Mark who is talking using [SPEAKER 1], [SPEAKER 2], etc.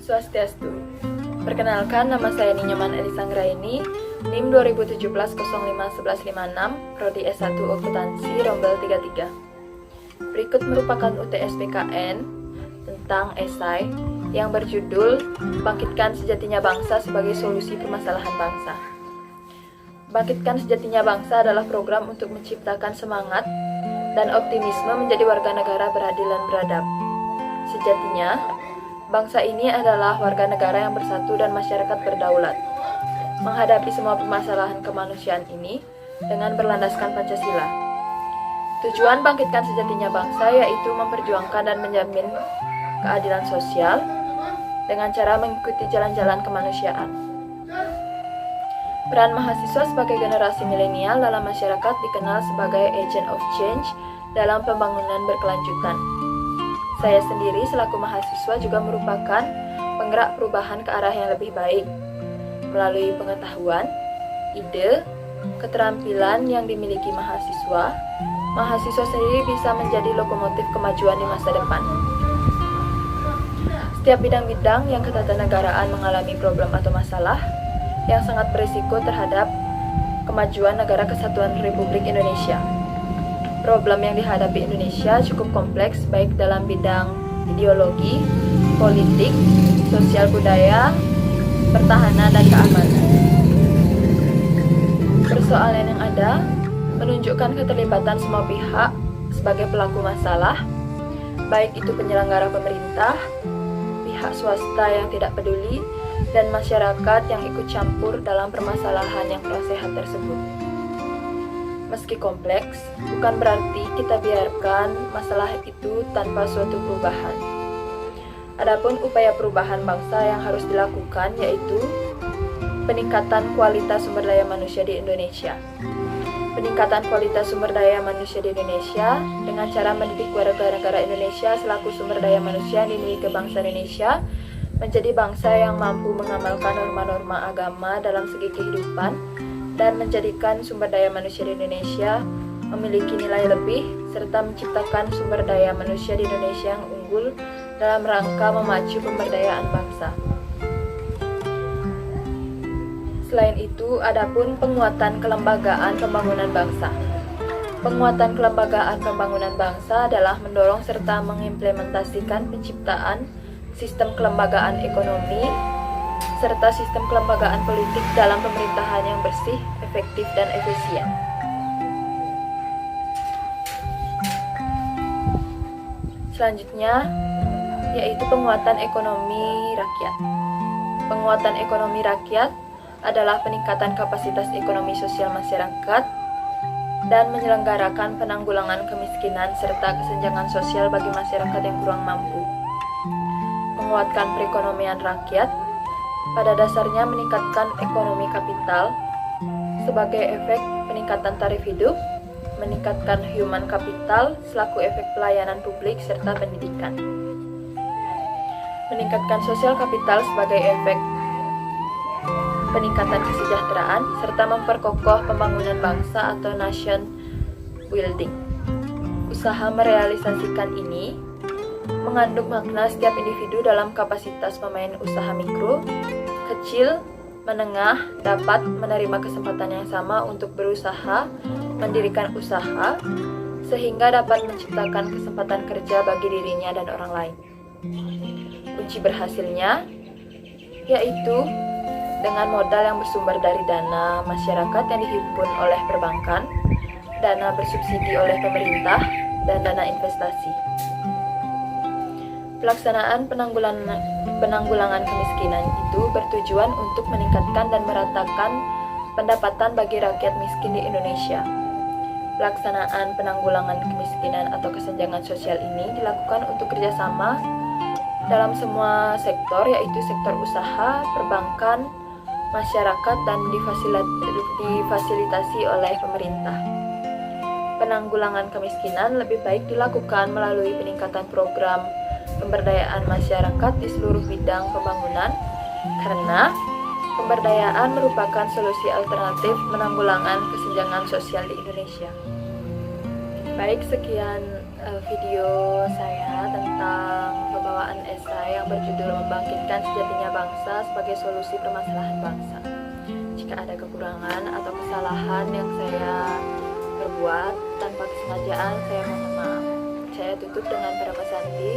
[SPEAKER 1] Swastiastu. Perkenalkan, nama saya Ninyaman Elisa Anggraini, NIM 2017-05-1156, Prodi S1 Akuntansi, Rombel 33. Berikut merupakan UTS PKN tentang esai yang berjudul Bangkitkan Sejatinya Bangsa sebagai Solusi Permasalahan Bangsa. Bangkitkan Sejatinya Bangsa adalah program untuk menciptakan semangat dan optimisme menjadi warga negara beradil dan beradab. Sejatinya, bangsa ini adalah warga negara yang bersatu dan masyarakat berdaulat. Menghadapi semua permasalahan kemanusiaan ini dengan berlandaskan Pancasila. Tujuan bangkitkan sejatinya bangsa yaitu memperjuangkan dan menjamin keadilan sosial dengan cara mengikuti jalan-jalan kemanusiaan. Peran mahasiswa sebagai generasi milenial dalam masyarakat dikenal sebagai agent of change dalam pembangunan berkelanjutan. Saya sendiri selaku mahasiswa juga merupakan penggerak perubahan ke arah yang lebih baik. Melalui pengetahuan, ide, keterampilan yang dimiliki mahasiswa sendiri bisa menjadi lokomotif kemajuan di masa depan. Setiap bidang-bidang yang ketatanegaraan mengalami problem atau masalah yang sangat berisiko terhadap kemajuan negara kesatuan Republik Indonesia. Problem yang dihadapi Indonesia cukup kompleks baik dalam bidang ideologi, politik, sosial budaya, pertahanan, dan keamanan. Persoalan yang ada menunjukkan keterlibatan semua pihak sebagai pelaku masalah, baik itu penyelenggara pemerintah, pihak swasta yang tidak peduli, dan masyarakat yang ikut campur dalam permasalahan yang kurang sehat tersebut. Meski kompleks, bukan berarti kita biarkan masalah itu tanpa suatu perubahan. Adapun upaya perubahan bangsa yang harus dilakukan yaitu peningkatan kualitas sumber daya manusia di Indonesia. Peningkatan kualitas sumber daya manusia di Indonesia dengan cara mendidik warga negara Indonesia selaku sumber daya manusia yang dimiliki bangsa Indonesia menjadi bangsa yang mampu mengamalkan norma-norma agama dalam segi kehidupan dan menjadikan sumber daya manusia di Indonesia memiliki nilai lebih serta menciptakan sumber daya manusia di Indonesia yang unggul dalam rangka memacu pemberdayaan bangsa. Selain itu, adapun penguatan kelembagaan pembangunan bangsa. Penguatan kelembagaan pembangunan bangsa adalah mendorong serta mengimplementasikan penciptaan sistem kelembagaan ekonomi, serta sistem kelembagaan politik dalam pemerintahan yang bersih, efektif, dan efisien. Selanjutnya, yaitu penguatan ekonomi rakyat. Penguatan ekonomi rakyat adalah peningkatan kapasitas ekonomi sosial masyarakat dan menyelenggarakan penanggulangan kemiskinan serta kesenjangan sosial bagi masyarakat yang kurang mampu. Menguatkan perekonomian rakyat pada dasarnya meningkatkan ekonomi kapital sebagai efek peningkatan tarif hidup, meningkatkan human capital selaku efek pelayanan publik serta pendidikan. Meningkatkan sosial kapital sebagai efek peningkatan kesejahteraan serta memperkokoh pembangunan bangsa atau nation building. Usaha merealisasikan ini mengandung makna setiap individu dalam kapasitas pemain usaha mikro, kecil, menengah dapat menerima kesempatan yang sama untuk berusaha, mendirikan usaha, sehingga dapat menciptakan kesempatan kerja bagi dirinya dan orang lain. Kunci berhasilnya yaitu dengan modal yang bersumber dari dana masyarakat yang dihimpun oleh perbankan, dana bersubsidi oleh pemerintah, dan dana investasi. Pelaksanaan penanggulangan kemiskinan itu bertujuan untuk meningkatkan dan meratakan pendapatan bagi rakyat miskin di Indonesia. Pelaksanaan penanggulangan kemiskinan atau kesenjangan sosial ini dilakukan untuk kerjasama dalam semua sektor, yaitu sektor usaha, perbankan, masyarakat, dan difasilitasi oleh pemerintah. Penanggulangan kemiskinan lebih baik dilakukan melalui peningkatan program pemberdayaan masyarakat di seluruh bidang pembangunan, karena pemberdayaan merupakan solusi alternatif penanggulangan kesenjangan sosial di Indonesia. Baik, sekian video saya tentang pembawaan esai yang berjudul Membangkitkan Sejatinya Bangsa sebagai Solusi Permasalahan Bangsa. Jika ada kekurangan atau kesalahan yang saya perbuat tanpa kesengajaan, saya mohon maaf. Saya tutup dengan para Sandi.